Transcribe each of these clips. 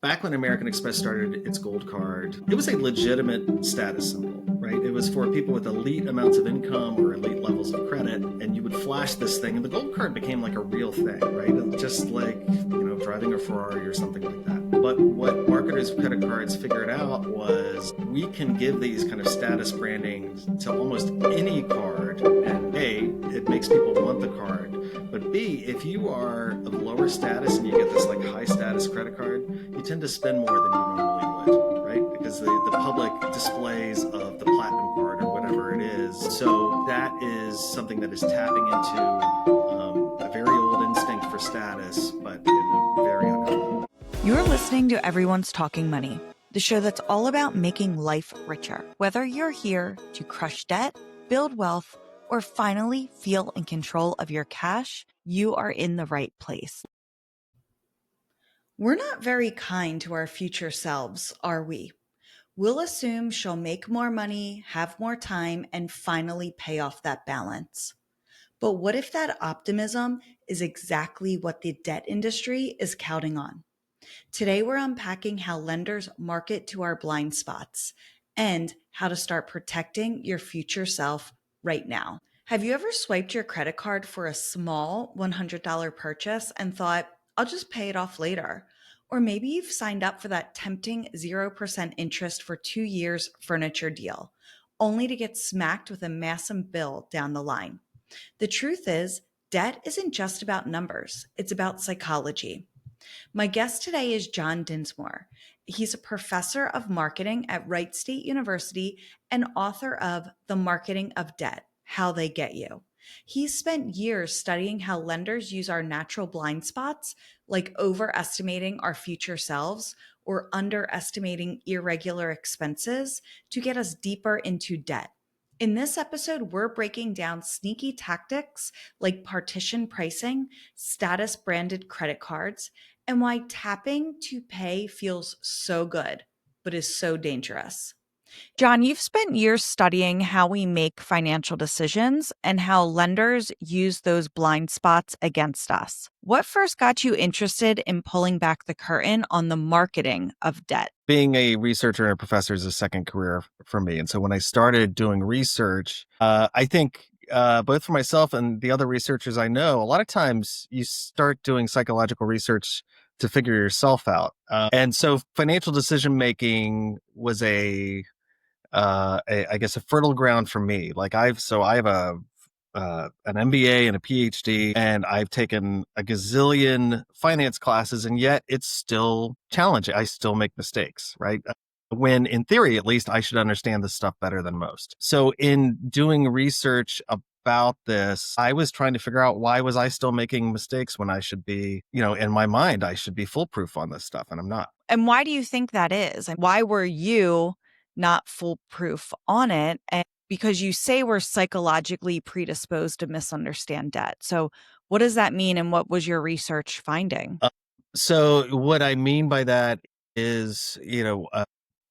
Back when American Express started its gold card, it was a legitimate status symbol, right? It was for people with elite amounts of income or elite levels of credit, and you would flash this thing, and the gold card became like a real thing, right? Just like, driving a Ferrari or something like that. But what marketers of credit cards figured out was we can give these kind of status branding to almost any card, and A, it makes people want the card, but B, if you are of lower status and you get this like high status credit card, you tend to spend more than you normally would, right? Because the public displays of the platinum card or whatever it is. So that is something that is tapping into a very old instinct for status, but in a very unhealthy. You're listening to Everyone's Talking Money, the show that's all about making life richer. Whether you're here to crush debt, build wealth, or finally feel in control of your cash, you are in the right place. We're not very kind to our future selves, are we? We'll assume she'll make more money, have more time, and finally pay off that balance. But what if that optimism is exactly what the debt industry is counting on? Today, we're unpacking how lenders market to our blind spots and how to start protecting your future self right now. Have you ever swiped your credit card for a small $100 purchase and thought, I'll just pay it off later? Or maybe you've signed up for that tempting 0% interest for 2 years furniture deal, only to get smacked with a massive bill down the line. The truth is, debt isn't just about numbers, it's about psychology. My guest today is John Dinsmore. He's a professor of marketing at Wright State University and author of The Marketing of Debt: How They Get You. He's spent years studying how lenders use our natural blind spots, like overestimating our future selves or underestimating irregular expenses, to get us deeper into debt. In this episode, we're breaking down sneaky tactics like partition pricing, status branded credit cards, and why tapping to pay feels so good, but is so dangerous. John, you've spent years studying how we make financial decisions and how lenders use those blind spots against us. What first got you interested in pulling back the curtain on the marketing of debt? Being a researcher and a professor is a second career for me. And so when I started doing research, I think both for myself and the other researchers I know, a lot of times you start doing psychological research to figure yourself out. And so financial decision making was I guess a fertile ground for me. Like I have an MBA and a PhD, and I've taken a gazillion finance classes, and yet it's still challenging. I still make mistakes, right? When in theory, at least, I should understand this stuff better than most. So in doing research about this, I was trying to figure out, why was I still making mistakes when I should be, in my mind, I should be foolproof on this stuff, and I'm not. And why do you think that is? And why were you not foolproof on it? And because you say we're psychologically predisposed to misunderstand debt. So what does that mean, and what was your research finding? So what I mean by that is,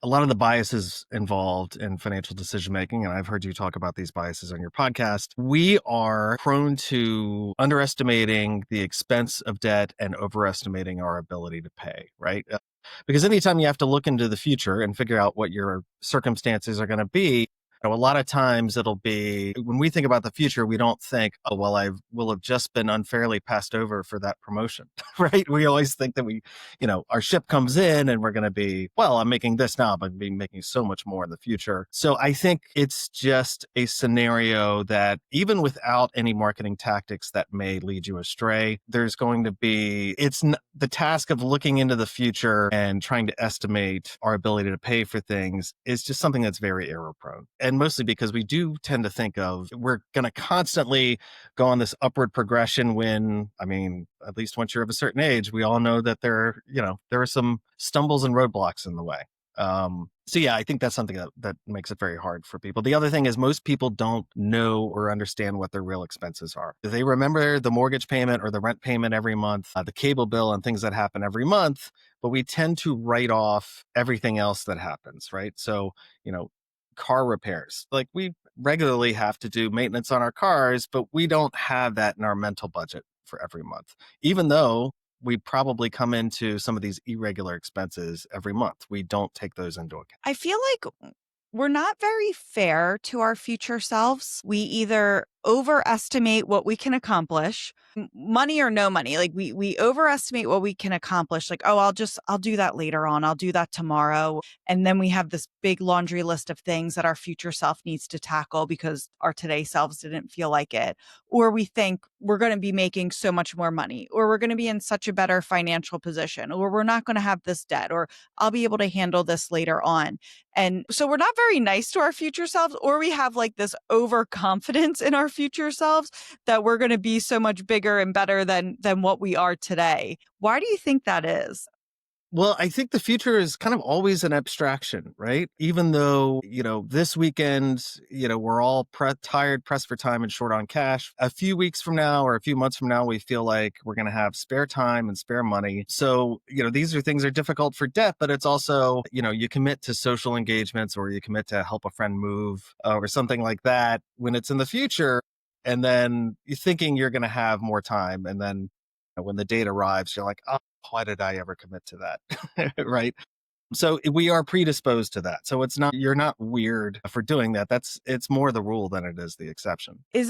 a lot of the biases involved in financial decision making, and I've heard you talk about these biases on your podcast, we are prone to underestimating the expense of debt and overestimating our ability to pay, right? Because anytime you have to look into the future and figure out what your circumstances are going to be, a lot of times it'll be, when we think about the future, we don't think, oh, well, I will have just been unfairly passed over for that promotion, right? We always think that our ship comes in and we're going to be, well, I'm making this now, but I'm making so much more in the future. So I think it's just a scenario that even without any marketing tactics that may lead you astray, there's going to be, the task of looking into the future and trying to estimate our ability to pay for things is just something that's very error prone. And mostly because we do tend to think of, we're going to constantly go on this upward progression when, at least once you're of a certain age, we all know that there are some stumbles and roadblocks in the way. So yeah, I think that's something that makes it very hard for people. The other thing is, most people don't know or understand what their real expenses are. They remember the mortgage payment or the rent payment every month, the cable bill and things that happen every month, but we tend to write off everything else that happens, right? So, car repairs, like we regularly have to do maintenance on our cars, but we don't have that in our mental budget for every month, even though we probably come into some of these irregular expenses every month. We don't take those into account. I feel like we're not very fair to our future selves. We either overestimate what we can accomplish, money or no money. Like we overestimate what we can accomplish. Like, oh, I'll do that later on. I'll do that tomorrow. And then we have this big laundry list of things that our future self needs to tackle because our today selves didn't feel like it. Or we think we're going to be making so much more money, or we're going to be in such a better financial position, or we're not going to have this debt, or I'll be able to handle this later on. And so we're not very nice to our future selves, or we have like this overconfidence in our future selves that we're going to be so much bigger and better than what we are today. Why do you think that is? Well, I think the future is kind of always an abstraction, right? Even though, this weekend, we're all tired, pressed for time, and short on cash. A few weeks from now or a few months from now, we feel like we're going to have spare time and spare money. So, these are things that are difficult for debt, but it's also, you commit to social engagements or you commit to help a friend move or something like that when it's in the future. And then you're thinking you're going to have more time. And then when the date arrives, you're like, oh, why did I ever commit to that? Right. So we are predisposed to that. So you're not weird for doing that. It's more the rule than it is the exception. Is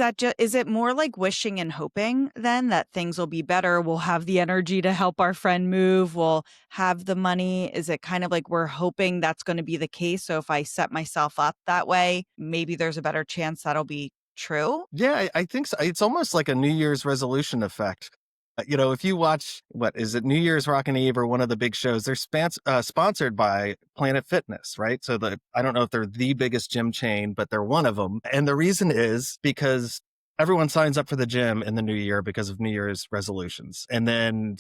it more like wishing and hoping then that things will be better? We'll have the energy to help our friend move. We'll have the money. Is it kind of like we're hoping that's going to be the case? So if I set myself up that way, maybe there's a better chance that'll be true. Yeah, I think so. It's almost like a New Year's resolution effect. If you watch, what is it, New Year's Rockin' Eve or one of the big shows, they're sponsored by Planet Fitness, right? So I don't know if they're the biggest gym chain, but they're one of them. And the reason is because everyone signs up for the gym in the new year because of New Year's resolutions. And then,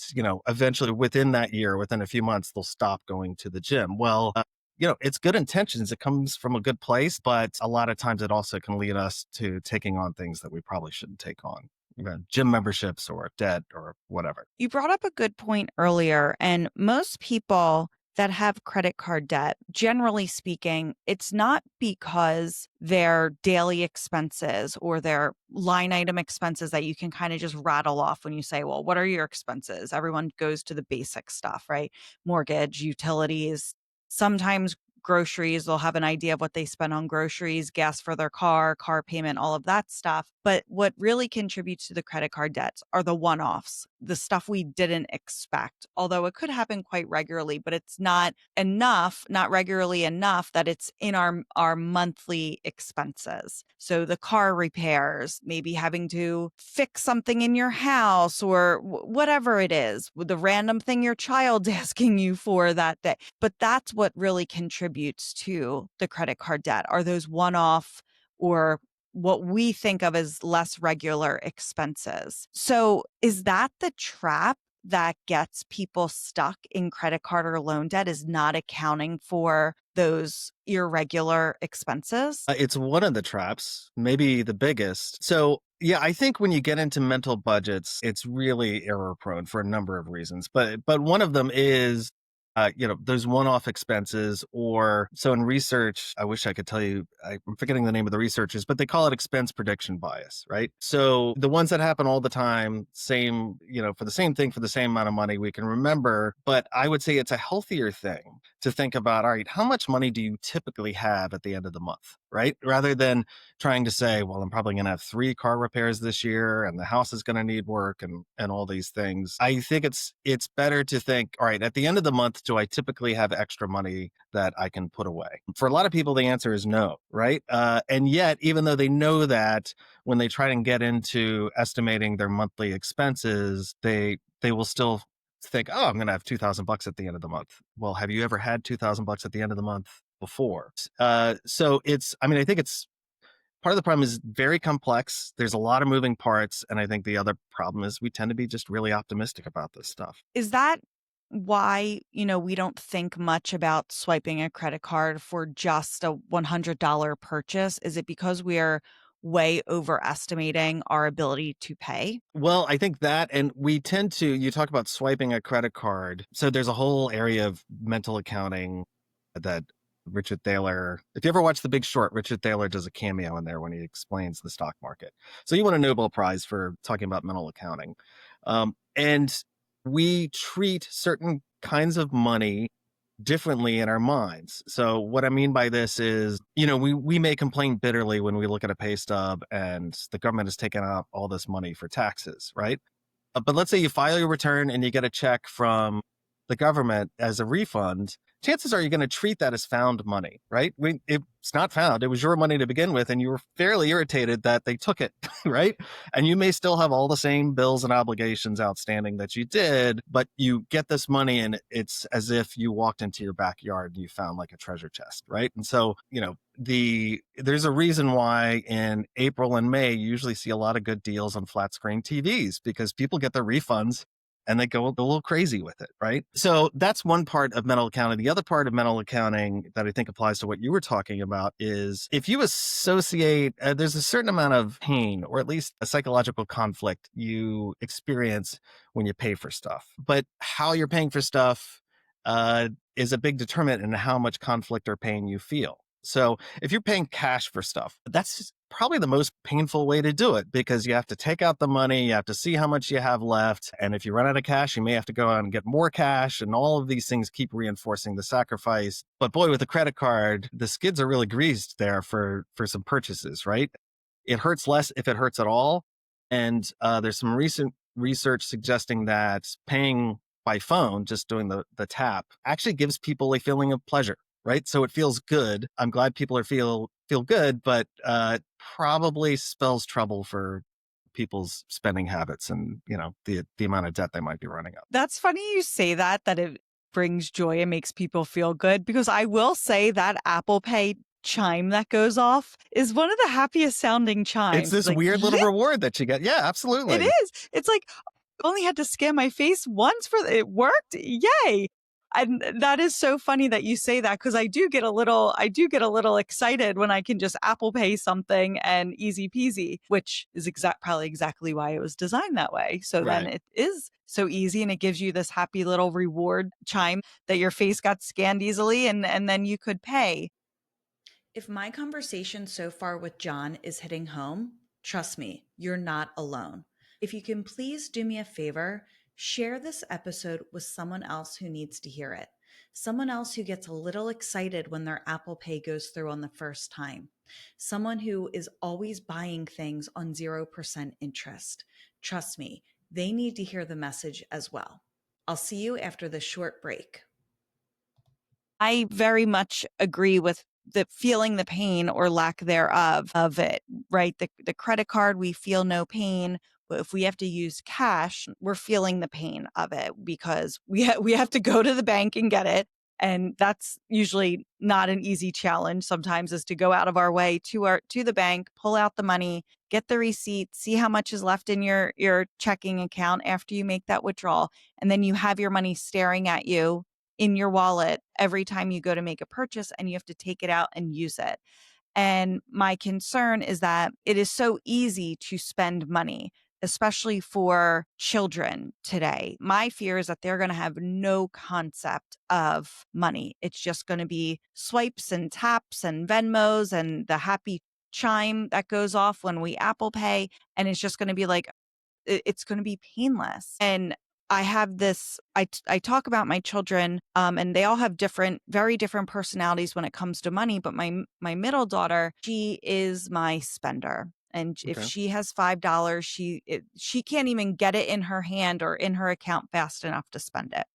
eventually within that year, within a few months, they'll stop going to the gym. Well, it's good intentions. It comes from a good place, but a lot of times it also can lead us to taking on things that we probably shouldn't take on. Gym memberships or debt or whatever. You brought up a good point earlier, and most people that have credit card debt, generally speaking, it's not because their daily expenses or their line item expenses that you can kind of just rattle off when you say, well, what are your expenses? Everyone goes to the basic stuff, right? Mortgage, utilities, sometimes groceries. They'll have an idea of what they spend on groceries, gas for their car payment, all of that stuff. But what really contributes to the credit card debts are the one-offs, the stuff we didn't expect, although it could happen quite regularly, but it's not enough, not regularly enough that it's in our monthly expenses. So the car repairs, maybe having to fix something in your house or whatever it is, with the random thing your child's asking you for that day. But that's what really contributes to the credit card debt, are those one-off or what we think of as less regular expenses. So is that the trap that gets people stuck in credit card or loan debt, is not accounting for those irregular expenses? It's one of the traps, maybe the biggest. So yeah, I think when you get into mental budgets, it's really error prone for a number of reasons. But one of them is those one-off expenses, or so in research, I wish I could tell you, I'm forgetting the name of the researchers, but they call it expense prediction bias, right? So the ones that happen all the time, same, for the same thing, for the same amount of money, we can remember. But I would say it's a healthier thing to think about, all right, how much money do you typically have at the end of the month, right? Rather than trying to say, well, I'm probably going to have 3 car repairs this year and the house is going to need work and all these things. I think it's better to think, all right, at the end of the month, do I typically have extra money that I can put away? For a lot of people, the answer is no, right? And yet, even though they know that, when they try and get into estimating their monthly expenses, they will still think, oh, I'm going to have $2,000 at the end of the month. Well, have you ever had $2,000 at the end of the month before? So I think it's part of the problem is very complex. There's a lot of moving parts. And I think the other problem is we tend to be just really optimistic about this stuff. Is that why, we don't think much about swiping a credit card for just a $100 purchase? Is it because we are way overestimating our ability to pay? Well, I think that, and we tend to, you talk about swiping a credit card. So there's a whole area of mental accounting that Richard Thaler, if you ever watch The Big Short, Richard Thaler does a cameo in there when he explains the stock market. So he won a Nobel Prize for talking about mental accounting. And we treat certain kinds of money differently in our minds. So what I mean by this is, we may complain bitterly when we look at a pay stub and the government has taken out all this money for taxes, right? But let's say you file your return and you get a check from the government as a refund. Chances are you're going to treat that as found money, right? It's not found. It was your money to begin with, and you were fairly irritated that they took it, right? And you may still have all the same bills and obligations outstanding that you did, but you get this money and it's as if you walked into your backyard and you found like a treasure chest, right? And so, there's a reason why in April and May, you usually see a lot of good deals on flat screen TVs because people get their refunds and they go a little crazy with it, right? So that's one part of mental accounting. The other part of mental accounting that I think applies to what you were talking about is if you associate, there's a certain amount of pain or at least a psychological conflict you experience when you pay for stuff. But how you're paying for stuff is a big determinant in how much conflict or pain you feel. So if you're paying cash for stuff, that's probably the most painful way to do it because you have to take out the money, you have to see how much you have left. And if you run out of cash, you may have to go out and get more cash. And all of these things keep reinforcing the sacrifice. But boy, with a credit card, the skids are really greased there for some purchases, right? It hurts less if it hurts at all. And there's some recent research suggesting that paying by phone, just doing the tap, actually gives people a feeling of pleasure. Right. So it feels good. I'm glad people feel good, but probably spells trouble for people's spending habits and, the amount of debt they might be running up. That's funny you say that it brings joy and makes people feel good, because I will say that Apple Pay chime that goes off is one of the happiest sounding chimes. It's this weird little reward that you get. Yeah, absolutely. It is. It's like, I only had to scan my face once it worked. Yay. And that is so funny that you say that, because I do get a little excited when I can just Apple Pay something and easy peasy, which is probably exactly why it was designed that way. So then it is so easy and it gives you this happy little reward chime that your face got scanned easily and then you could pay. If my conversation so far with John is hitting home, trust me, you're not alone. If you can please do me a favor, share this episode with someone else who needs to hear it. Someone else who gets a little excited when their Apple Pay goes through on the first time. Someone who is always buying things on 0% interest. Trust me, they need to hear the message as well. I'll see you after this short break. I very much agree with the feeling the pain or lack thereof of it, right? The credit card, we feel no pain. But if we have to use cash, we're feeling the pain of it because we have to go to the bank and get it. And that's usually not an easy challenge. Sometimes is to go out of our way to the bank, pull out the money, get the receipt, see how much is left in your checking account after you make that withdrawal. And then you have your money staring at you in your wallet every time you go to make a purchase, and you have to take it out and use it. And my concern is that it is so easy to spend money, especially for children today. My fear is that they're going to have no concept of money. It's just going to be swipes and taps and Venmos and the happy chime that goes off when we Apple Pay. And it's just going to be like, it's going to be painless. And I have this, I talk about my children, and they all have very different personalities when it comes to money. But my middle daughter, she is my spender. And if she has $5, she can't even get it in her hand or in her account fast enough to spend it.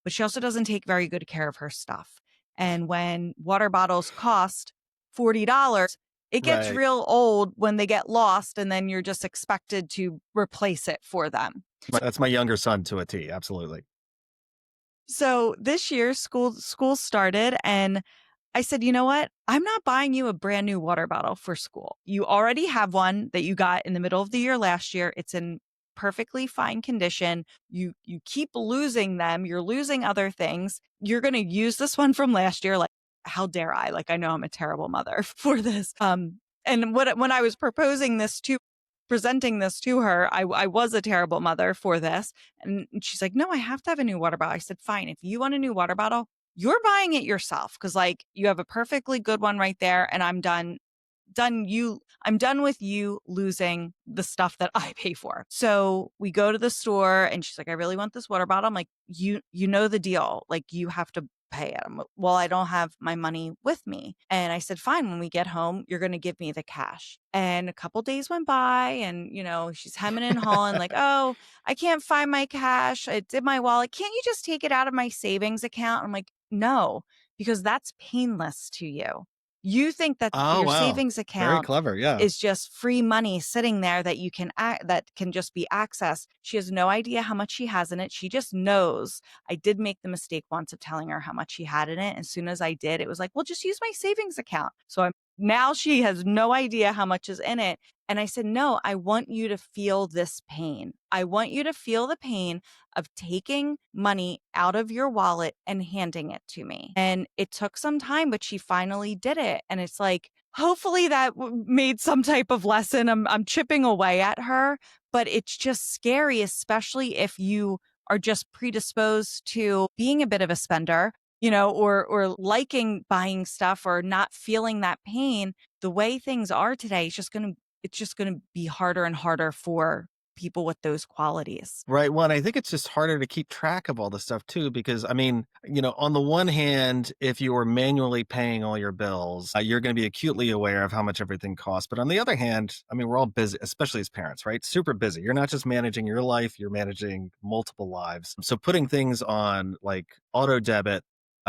But she also doesn't take very good care of her stuff. And when water bottles cost $40, it gets real old when they get lost, and then you're just expected to replace it for them. That's my younger son to a T. Absolutely. So this year, school started, and I said, you know what? I'm not buying you a brand new water bottle for school. You already have one that you got in the middle of the year last year. It's in perfectly fine condition. You keep losing them. You're losing other things. You're going to use this one from last year. Like, how dare I? Like, I know I'm a terrible mother for this. And when I was presenting this to her, I was a terrible mother for this. And she's like, no, I have to have a new water bottle. I said, fine. If you want a new water bottle, you're buying it yourself, because like you have a perfectly good one right there, and I'm done I'm done with you losing the stuff that I pay for. So we go to the store and she's like, I really want this water bottle. I'm like, you know the deal. Like, you have to pay it. Well, I don't have my money with me. And I said, fine, when we get home, you're going to give me the cash. And a couple days went by and, she's hemming and hawing like, oh, I can't find my cash. It's in my wallet. Can't you just take it out of my savings account? I'm like, no, because that's painless to you. You think that Oh, your wow. savings Very account clever. Yeah. is just free money sitting there that that can just be accessed. She has no idea how much she has in it. She just knows. I did make the mistake once of telling her how much she had in it. As soon as I did, it was like, well, just use my savings account. So now she has no idea how much is in it. And I said, no, I want you to feel this pain. I want you to feel the pain of taking money out of your wallet and handing it to me. And it took some time, but she finally did it. And it's like, hopefully that made some type of lesson. I'm chipping away at her, but it's just scary, especially if you are just predisposed to being a bit of a spender, or liking buying stuff or not feeling that pain. The way things are today, it's just going to be harder and harder for people with those qualities. Right. Well, and I think it's just harder to keep track of all this stuff too, because I mean, on the one hand, if you are manually paying all your bills, you're going to be acutely aware of how much everything costs. But on the other hand, I mean, we're all busy, especially as parents, right? Super busy. You're not just managing your life, you're managing multiple lives. So putting things on like auto debit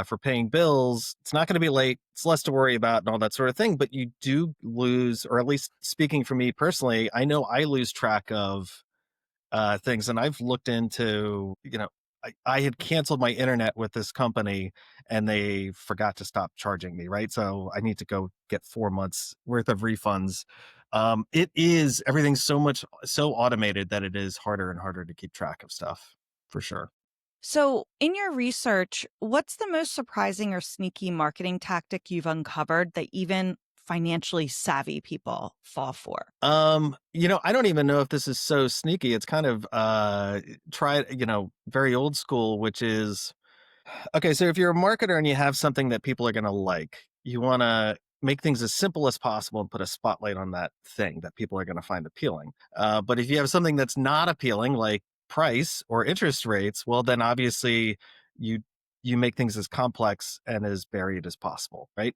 for paying bills, it's not going to be late. It's less to worry about and all that sort of thing. But you do lose, or at least speaking for me personally, I know I lose track of things. And I've looked into, I had canceled my internet with this company and they forgot to stop charging me. Right. So I need to go get 4 months worth of refunds. Everything's so automated that it is harder and harder to keep track of stuff for sure. So, in your research, what's the most surprising or sneaky marketing tactic you've uncovered that even financially savvy people fall for? I don't even know if this is so sneaky. It's kind of very old school, which is okay. So if you're a marketer and you have something that people are going to like, you want to make things as simple as possible and put a spotlight on that thing that people are going to find appealing. But if you have something that's not appealing, like price or interest rates, well, then obviously you you make things as complex and as varied as possible, right?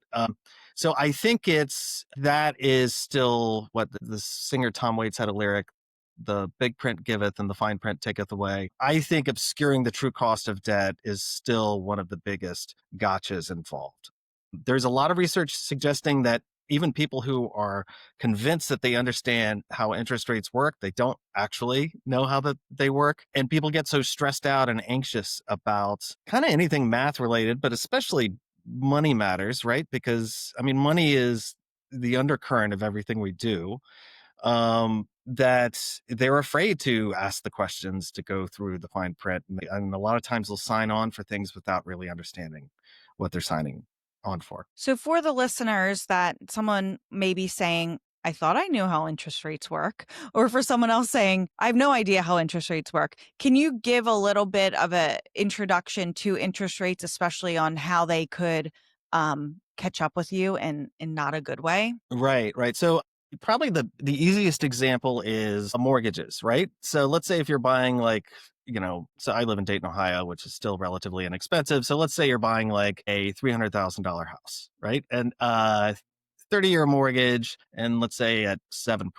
So I think that is still what the singer Tom Waits had a lyric, the big print giveth and the fine print taketh away. I think obscuring the true cost of debt is still one of the biggest gotchas involved. There's a lot of research suggesting that even people who are convinced that they understand how interest rates work, they don't actually know how they work. And people get so stressed out and anxious about kind of anything math related, but especially money matters, right? Because I mean, money is the undercurrent of everything we do. That they're afraid to ask the questions, to go through the fine print. And a lot of times they'll sign on for things without really understanding what they're signing on for. So, for the listeners that someone may be saying, I thought I knew how interest rates work, or for someone else saying, I have no idea how interest rates work, can you give a little bit of an introduction to interest rates, especially on how they could catch up with you in not a good way? Right. So probably the easiest example is mortgages, right? So let's say if you're buying so I live in Dayton, Ohio, which is still relatively inexpensive. So let's say you're buying like a $300,000 house, right? And 30-year mortgage, and let's say at 7%.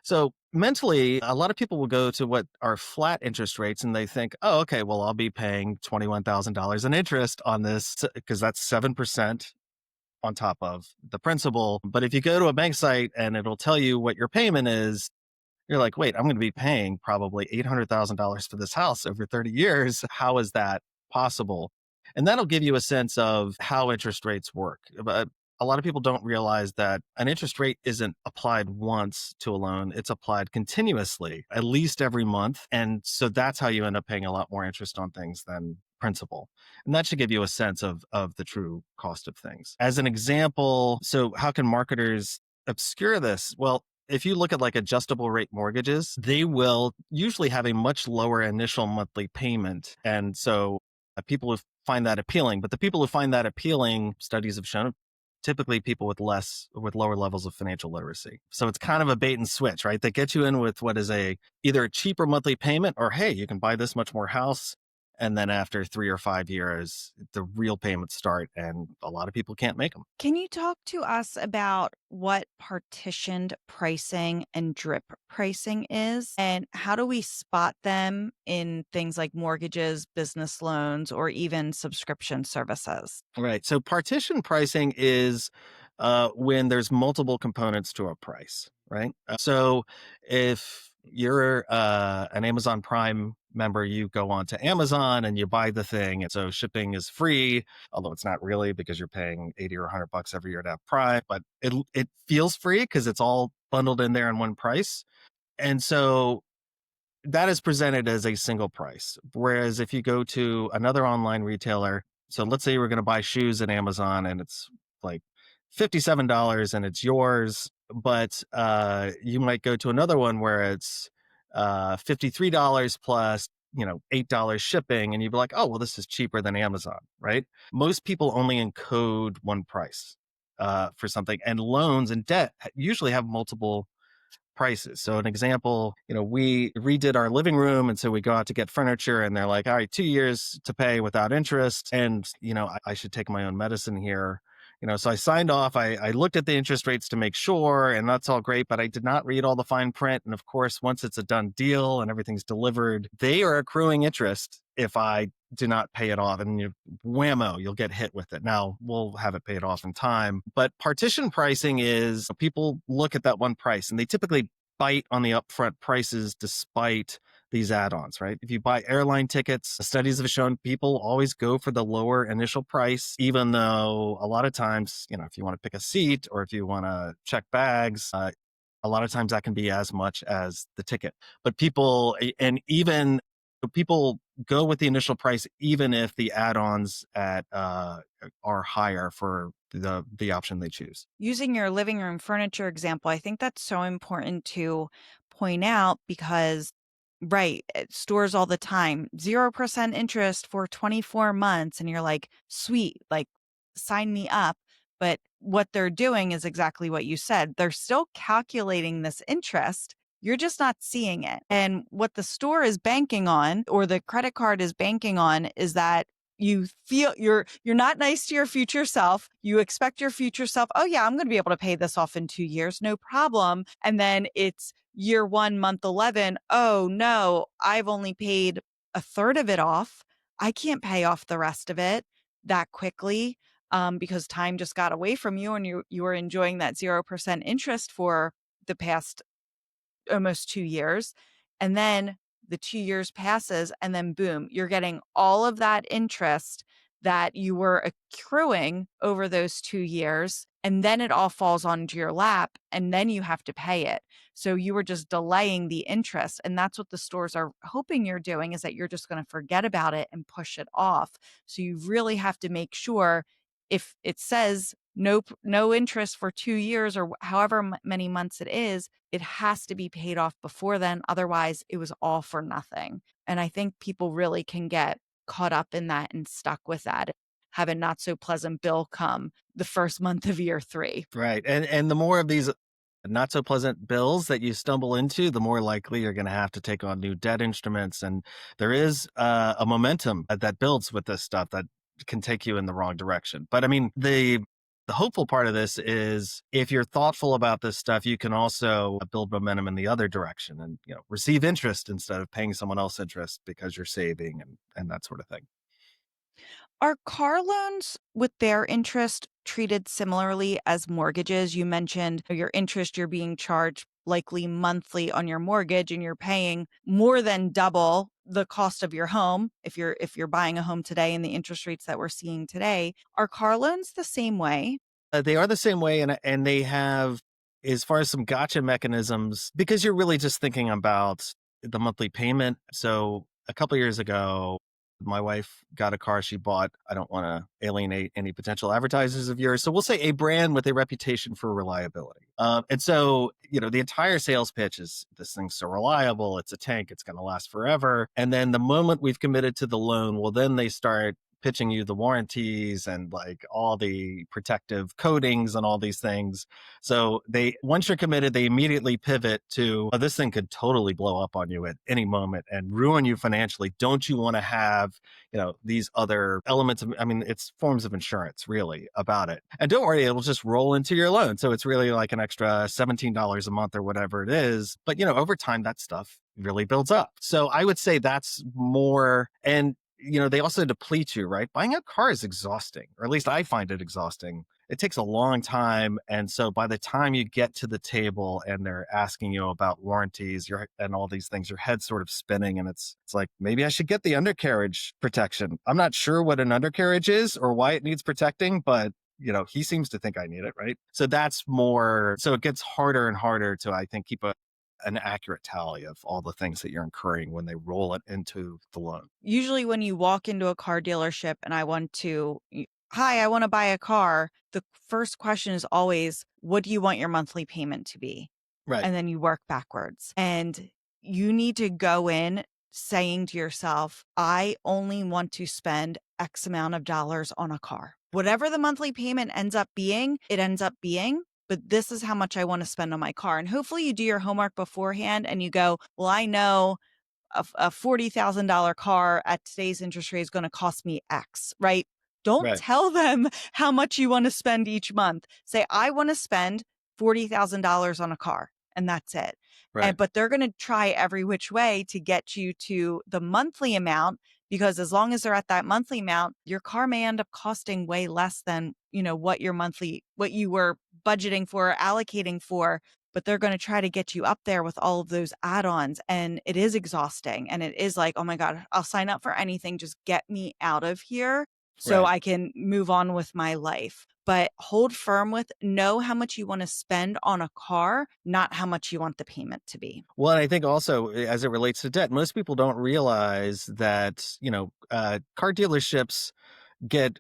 So mentally, a lot of people will go to what are flat interest rates and they think, oh, okay, well, I'll be paying $21,000 in interest on this because that's 7% on top of the principal. But if you go to a bank site and it'll tell you what your payment is, you're like, wait, I'm going to be paying probably $800,000 for this house over 30 years. How is that possible? And that'll give you a sense of how interest rates work. But a lot of people don't realize that an interest rate isn't applied once to a loan. It's applied continuously, at least every month. And so that's how you end up paying a lot more interest on things than principal. And that should give you a sense of the true cost of things. As an example, so how can marketers obscure this? Well, if you look at like adjustable rate mortgages, they will usually have a much lower initial monthly payment. And so people who find that appealing, but the people who find that appealing, studies have shown, typically people with lower levels of financial literacy. So it's kind of a bait and switch, right? They get you in with what is either a cheaper monthly payment, or hey, you can buy this much more house. And then after 3 or 5 years, the real payments start, and a lot of people can't make them. Can you talk to us about what partitioned pricing and drip pricing is? And how do we spot them in things like mortgages, business loans, or even subscription services? Right. So partition pricing is when there's multiple components to a price, right? So if you're an Amazon Prime member, you go on to Amazon and you buy the thing. And so shipping is free, although it's not really, because you're paying 80 or 100 bucks every year to have Prime, but it feels free because it's all bundled in there in one price. And so that is presented as a single price. Whereas if you go to another online retailer, so let's say you were going to buy shoes at Amazon and it's like $57 and it's yours, but you might go to another one where it's $53 plus, $8 shipping, and you'd be like, oh, well, this is cheaper than Amazon, right? Most people only encode one price for something, and loans and debt usually have multiple prices. So an example, we redid our living room, and so we go out to get furniture, and they're like, all right, 2 years to pay without interest. And, I should take my own medicine here. So I signed off. I looked at the interest rates to make sure, and that's all great, but I did not read all the fine print. And of course, once it's a done deal and everything's delivered, they are accruing interest if I do not pay it off, and whammo, you'll get hit with it. Now we'll have it paid off in time. But partition pricing is people look at that one price and they typically bite on the upfront prices despite these add-ons, right? If you buy airline tickets, studies have shown people always go for the lower initial price, even though a lot of times, if you want to pick a seat or if you want to check bags, a lot of times that can be as much as the ticket. But people go with the initial price, even if the add-ons are higher for the option they choose. Using your living room furniture example, I think that's so important to point out because, right, stores all the time, 0% interest for 24 months. And you're like, sweet, like sign me up. But what they're doing is exactly what you said. They're still calculating this interest. You're just not seeing it. And what the store is banking on, or the credit card is banking on, is that you feel you're not nice to your future self. You expect your future self, oh yeah, I'm going to be able to pay this off in 2 years, no problem. And then it's year 1, month 11. Oh no, I've only paid a third of it off. I can't pay off the rest of it that quickly because time just got away from you, and you were enjoying that 0% interest for the past almost 2 years. And then the 2 years passes, and then boom, you're getting all of that interest that you were accruing over those 2 years. And then it all falls onto your lap, and then you have to pay it. So you were just delaying the interest. And that's what the stores are hoping you're doing, is that you're just going to forget about it and push it off. So you really have to make sure, if it says no interest for 2 years or however many months it is, it has to be paid off before then. Otherwise, it was all for nothing. And I think people really can get caught up in that and stuck with that, have a not so pleasant bill come the first month of year 3. Right. And the more of these not so pleasant bills that you stumble into, the more likely you're going to have to take on new debt instruments. And there is a momentum that builds with this stuff that can take you in the wrong direction. But I mean, the hopeful part of this is, if you're thoughtful about this stuff, you can also build momentum in the other direction and, receive interest instead of paying someone else interest because you're saving and that sort of thing. Are car loans with their interest treated similarly as mortgages? You mentioned your interest, you're being charged likely monthly on your mortgage, and you're paying more than double the cost of your home if you're buying a home today, and the interest rates that we're seeing today. Are car loans the same way? They are the same way, and they have, as far as some gotcha mechanisms, because you're really just thinking about the monthly payment. So a couple of years ago, my wife got a car she bought. I don't want to alienate any potential advertisers of yours, so we'll say a brand with a reputation for reliability. And so, the entire sales pitch is, this thing's so reliable, it's a tank, it's going to last forever. And then the moment we've committed to the loan, well, then they start pitching you the warranties and like all the protective coatings and all these things. So once you're committed, they immediately pivot to, oh, this thing could totally blow up on you at any moment and ruin you financially. Don't you want to have, these other elements of, it's forms of insurance really about it. And don't worry, it'll just roll into your loan. So it's really like an extra $17 a month or whatever it is. But, over time, that stuff really builds up. So I would say that's more, and they also deplete you, right? Buying a car is exhausting, or at least I find it exhausting. It takes a long time. And so by the time you get to the table and they're asking you about warranties and all these things, your head's sort of spinning, and it's like, maybe I should get the undercarriage protection. I'm not sure what an undercarriage is or why it needs protecting, but he seems to think I need it, right? So that's more, so it gets harder and harder to, I think, keep an accurate tally of all the things that you're incurring when they roll it into the loan. Usually when you walk into a car dealership and I want to buy a car, the first question is always, what do you want your monthly payment to be? Right. And then you work backwards. And you need to go in saying to yourself, I only want to spend X amount of dollars on a car. Whatever the monthly payment ends up being, it ends up being. But this is how much I want to spend on my car. And hopefully you do your homework beforehand and you go, well, I know a $40,000 car at today's interest rate is going to cost me X, right? Don't tell them how much you want to spend each month. Say, I want to spend $40,000 on a car, and that's it. Right. But they're going to try every which way to get you to the monthly amount, because as long as they're at that monthly amount, your car may end up costing way less than, what you were budgeting for or allocating for. But they're going to try to get you up there with all of those add-ons. And it is exhausting. And it is like, oh my God, I'll sign up for anything. Just get me out of here so I can move on with my life. But hold firm know how much you want to spend on a car, not how much you want the payment to be. Well, and I think also as it relates to debt, most people don't realize that, car dealerships get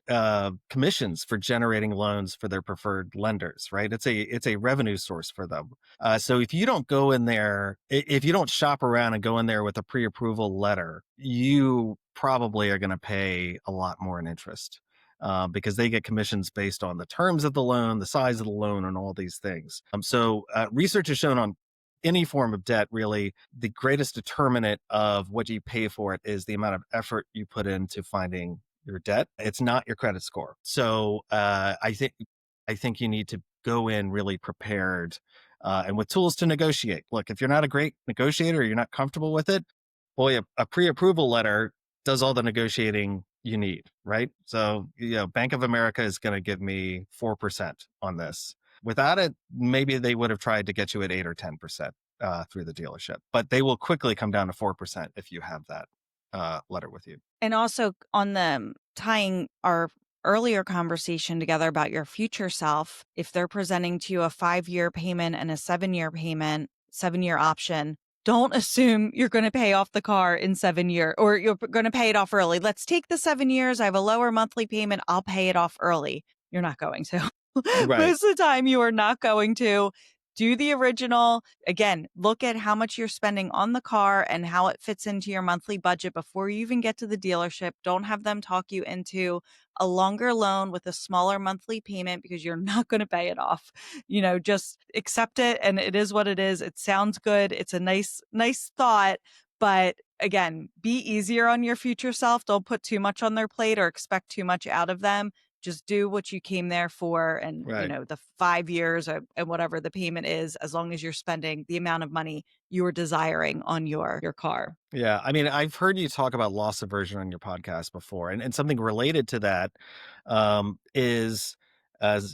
commissions for generating loans for their preferred lenders, right? It's a revenue source for them. So if you don't go in there, if you don't shop around and go in there with a pre-approval letter, you probably are going to pay a lot more in interest because they get commissions based on the terms of the loan, the size of the loan, and all these things. So research has shown on any form of debt, really, the greatest determinant of what you pay for it is the amount of effort you put into finding your debt. It's not your credit score. So I think you need to go in really prepared and with tools to negotiate. Look, if you're not a great negotiator, or you're not comfortable with it, boy, a pre-approval letter does all the negotiating you need, right? So, Bank of America is going to give me 4% on this. Without it, maybe they would have tried to get you at 8 or 10% through the dealership, but they will quickly come down to 4% if you have that letter with you. And also on the tying our earlier conversation together about your future self, if they're presenting to you a 5-year payment and a 7-year payment, 7-year option, don't assume you're going to pay off the car in 7 years or you're going to pay it off early. Let's take the 7 years. I have a lower monthly payment. I'll pay it off early. You're not going to. Right. Most of the time you are not going to. Do the original. Again, look at how much you're spending on the car and how it fits into your monthly budget before you even get to the dealership. Don't have them talk you into a longer loan with a smaller monthly payment because you're not going to pay it off. Just accept it, and it is what it is. It sounds good. It's a nice thought, but again, be easier on your future self. Don't put too much on their plate or expect too much out of them. Just do what you came there for, and the 5 years and whatever the payment is, as long as you're spending the amount of money you are desiring on your car. Yeah. I've heard you talk about loss aversion on your podcast before, and something related to that is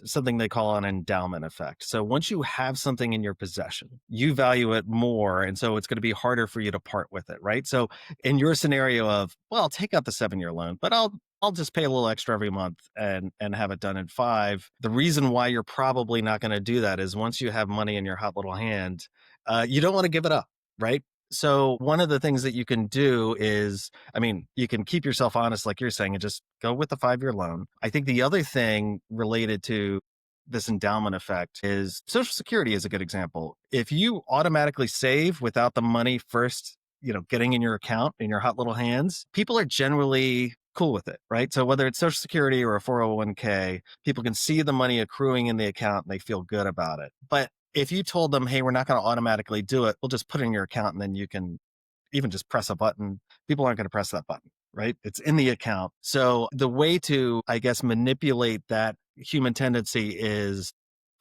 something they call an endowment effect. So once you have something in your possession, you value it more. And so it's going to be harder for you to part with it, right? So in your scenario of, well, I'll take out the 7-year loan, but I'll just pay a little extra every month and have it done in 5. The reason why you're probably not going to do that is once you have money in your hot little hand, you don't want to give it up, right? So one of the things that you can do is, you can keep yourself honest, like you're saying, and just go with the 5-year loan. I think the other thing related to this endowment effect is Social Security is a good example. If you automatically save without the money first, getting in your account in your hot little hands, people are generally cool with it, right? So whether it's Social Security or a 401k, people can see the money accruing in the account and they feel good about it. But if you told them, hey, we're not going to automatically do it, we'll just put it in your account and then you can even just press a button, people aren't going to press that button, right? It's in the account. So the way to, I guess, manipulate that human tendency is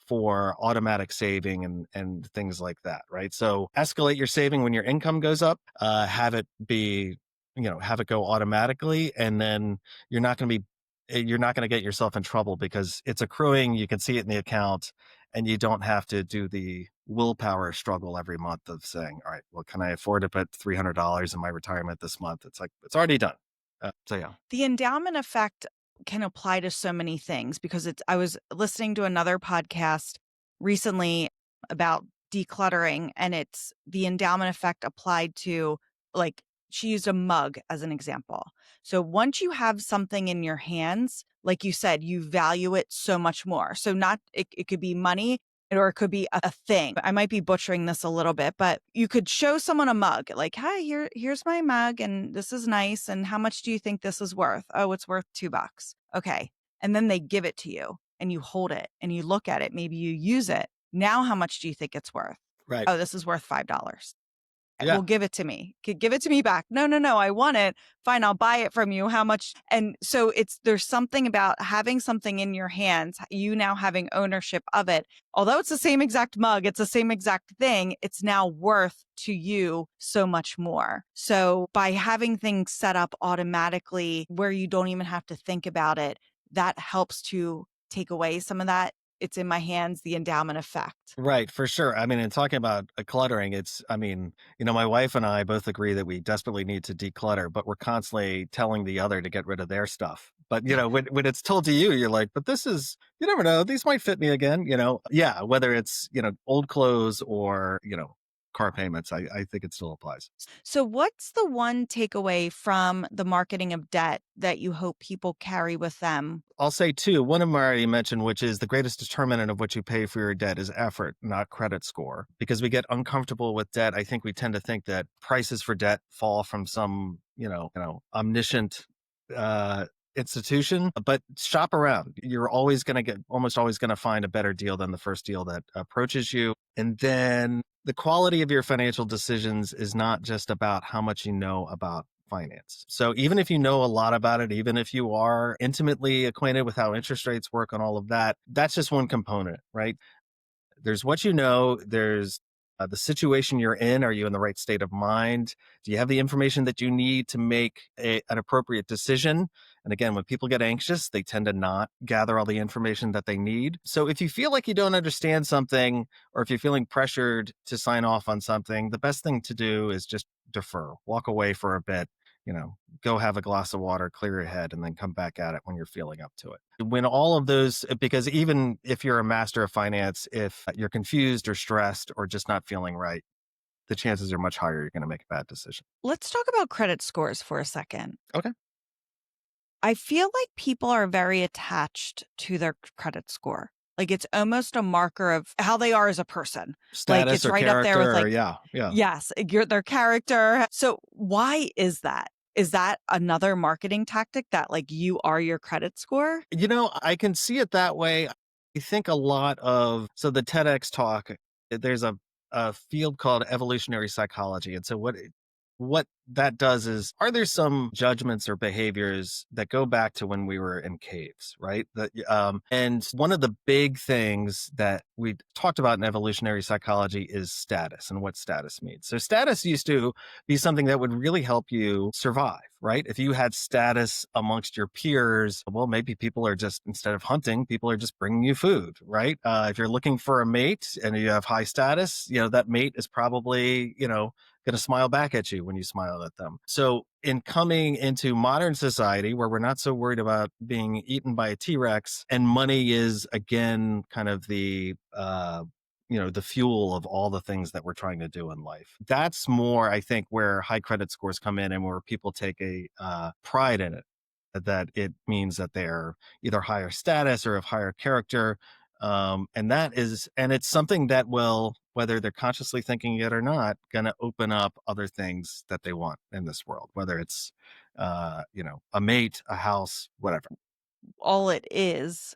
for automatic saving and things like that, right? So escalate your saving when your income goes up, have it be, have it go automatically, and then you're not going to be you're not going to get yourself in trouble because it's accruing, you can see it in the account, and you don't have to do the willpower struggle every month of saying, all right, well, can I afford to put $300 in my retirement this month? It's like, it's already done. So yeah. The endowment effect can apply to so many things because I was listening to another podcast recently about decluttering, and it's the endowment effect applied to, like, she used a mug as an example. So once you have something in your hands, like you said, you value it so much more. So not, it could be money or it could be a thing. I might be butchering this a little bit, but you could show someone a mug, like, hi, here's my mug and this is nice. And how much do you think this is worth? Oh, it's worth $2. Okay. And then they give it to you and you hold it and you look at it. Maybe you use it. Now, how much do you think it's worth? Right. Oh, this is worth $5. Yeah. Well, give it to me. Give it to me back. No, I want it. Fine, I'll buy it from you. How much? And so there's something about having something in your hands, you now having ownership of it. Although it's the same exact mug, it's the same exact thing, it's now worth to you so much more. So by having things set up automatically where you don't even have to think about it, that helps to take away some of that. It's in my hands, the endowment effect. Right, for sure. I mean, and talking about cluttering, my wife and I both agree that we desperately need to declutter, but we're constantly telling the other to get rid of their stuff. But, when it's told to you, you're like, but you never know, these might fit me again, Yeah, whether it's, old clothes or, car payments, I think it still applies. So, what's the one takeaway from the marketing of debt that you hope people carry with them? I'll say two. One of them I already mentioned, which is the greatest determinant of what you pay for your debt is effort, not credit score. Because we get uncomfortable with debt, I think we tend to think that prices for debt fall from some, omniscient institution. But shop around. You're almost always going to find a better deal than the first deal that approaches you. And then the quality of your financial decisions is not just about how much you know about finance. So even if you know a lot about it, even if you are intimately acquainted with how interest rates work and all of that, that's just one component, right? There's what you know, there's the situation you're in. Are you in the right state of mind? Do you have the information that you need to make an appropriate decision? And again, when people get anxious, they tend to not gather all the information that they need. So if you feel like you don't understand something, or if you're feeling pressured to sign off on something, the best thing to do is just defer, walk away for a bit, go have a glass of water, clear your head, and then come back at it when you're feeling up to it. When all of those, because even if you're a master of finance, if you're confused or stressed or just not feeling right, the chances are much higher you're going to make a bad decision. Let's talk about credit scores for a second. Okay. I feel like people are very attached to their credit score. Like it's almost a marker of how they are as a person. Status like it's or right character, up there with like, yeah. yes, their character. So why is that? Is that another marketing tactic that like you are your credit score? I can see it that way. I think a lot of, so the TEDx talk, there's a field called evolutionary psychology. And so what that does is, are there some judgments or behaviors that go back to when we were in caves, right? And one of the big things that we talked about in evolutionary psychology is status and what status means. So status used to be something that would really help you survive, right? If you had status amongst your peers, well, maybe people are just, instead of hunting, people are just bringing you food, right? If you're looking for a mate and you have high status, that mate is probably, going to smile back at you when you smile at them. So in coming into modern society where we're not so worried about being eaten by a T-Rex, and money is again kind of the the fuel of all the things that we're trying to do in life. That's more, I think, where high credit scores come in and where people take a pride in it, that it means that they're either higher status or of higher character. And it's something that will, whether they're consciously thinking it or not, going to open up other things that they want in this world, whether it's, a mate, a house, whatever. All it is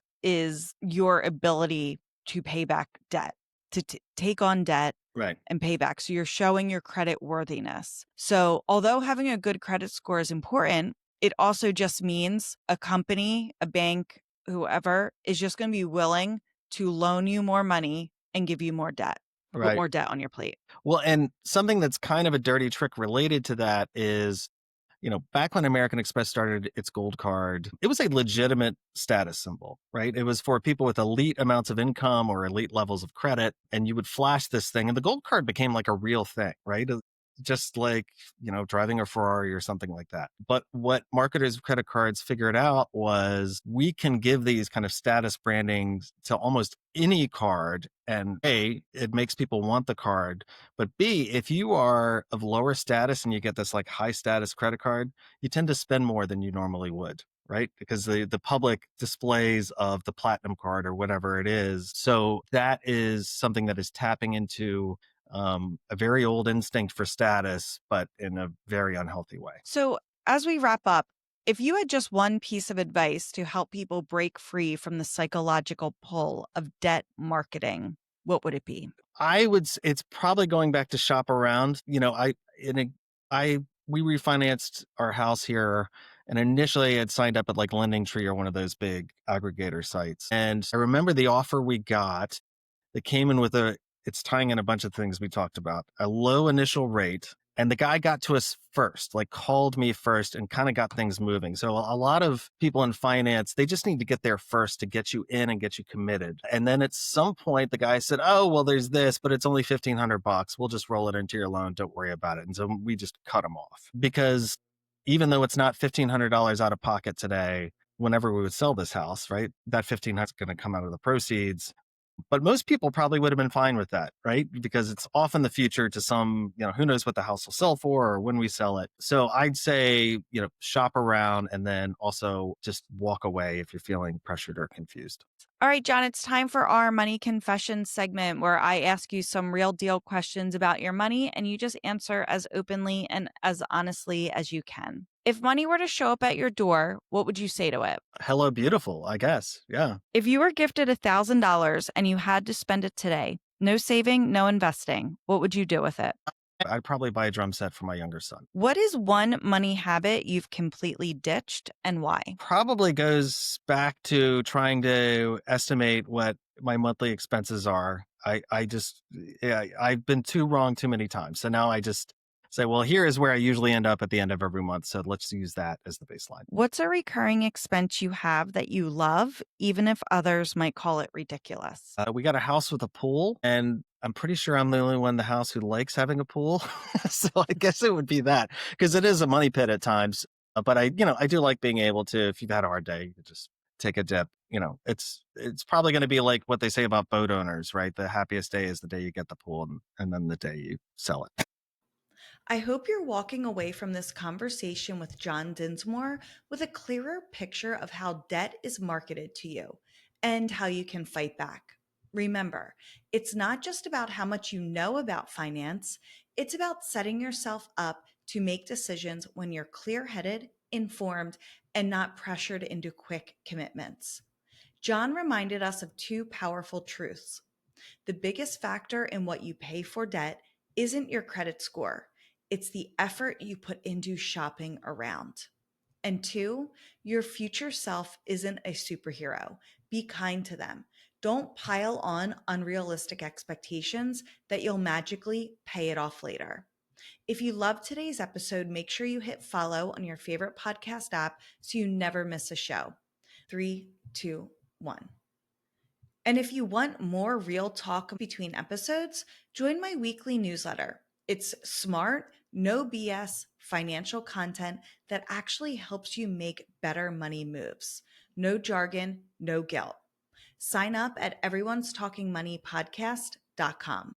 your ability to pay back debt, to take on debt Right. and pay back. So you're showing your credit worthiness. So although having a good credit score is important, it also just means a company, a bank, whoever is just going to be willing to loan you more money and give you more debt, put Right. more debt on your plate. Well, and something that's kind of a dirty trick related to that is, back when American Express started its gold card, it was a legitimate status symbol, right? It was for people with elite amounts of income or elite levels of credit. And you would flash this thing, and the gold card became like a real thing, right? Just like, driving a Ferrari or something like that. But what marketers of credit cards figured out was we can give these kind of status branding to almost any card. And A, it makes people want the card. But B, if you are of lower status and you get this like high status credit card, you tend to spend more than you normally would, right? Because the public displays of the platinum card or whatever it is. So that is something that is tapping into a very old instinct for status, but in a very unhealthy way. So as we wrap up, if you had just one piece of advice to help people break free from the psychological pull of debt marketing, what would it be? It's probably going back to shop around. We refinanced our house here, and initially I'd signed up at like Lending Tree or one of those big aggregator sites. And I remember the offer we got that came in with it's tying in a bunch of things we talked about, a low initial rate. And the guy got to us first, like called me first and kind of got things moving. So a lot of people in finance, they just need to get there first to get you in and get you committed. And then at some point, the guy said, oh, well, there's this, but it's only $1,500. We'll just roll it into your loan. Don't worry about it. And so we just cut him off because even though it's not $1,500 out of pocket today, whenever we would sell this house, right, that $1,500 is going to come out of the proceeds. But most people probably would have been fine with that, right? Because it's off in the future to some, who knows what the house will sell for or when we sell it. So I'd say, shop around and then also just walk away if you're feeling pressured or confused. All right, John, it's time for our money confession segment where I ask you some real deal questions about your money and you just answer as openly and as honestly as you can. If money were to show up at your door, what would you say to it? Hello, beautiful, I guess. Yeah. If you were gifted $1,000 and you had to spend it today, no saving, no investing, what would you do with it? I'd probably buy a drum set for my younger son. What is one money habit you've completely ditched and why? Probably goes back to trying to estimate what my monthly expenses are. I've been too wrong too many times. So now I just say, well, here is where I usually end up at the end of every month. So let's use that as the baseline. What's a recurring expense you have that you love, even if others might call it ridiculous? We got a house with a pool, and I'm pretty sure I'm the only one in the house who likes having a pool. So I guess it would be that, because it is a money pit at times. But I do like being able to, if you've had a hard day, you just take a dip. It's probably going to be like what they say about boat owners, right? The happiest day is the day you get the pool, and then the day you sell it. I hope you're walking away from this conversation with John Dinsmore with a clearer picture of how debt is marketed to you and how you can fight back. Remember, it's not just about how much you know about finance, it's about setting yourself up to make decisions when you're clear headed, informed, and not pressured into quick commitments. John reminded us of two powerful truths. The biggest factor in what you pay for debt isn't your credit score. It's the effort you put into shopping around. And two, your future self isn't a superhero. Be kind to them. Don't pile on unrealistic expectations that you'll magically pay it off later. If you loved today's episode, make sure you hit follow on your favorite podcast app so you never miss a show. 3, 2, 1. And if you want more real talk between episodes, join my weekly newsletter. It's smart, no BS financial content that actually helps you make better money moves. No jargon, no guilt. Sign up at everyone'stalkingmoneypodcast.com.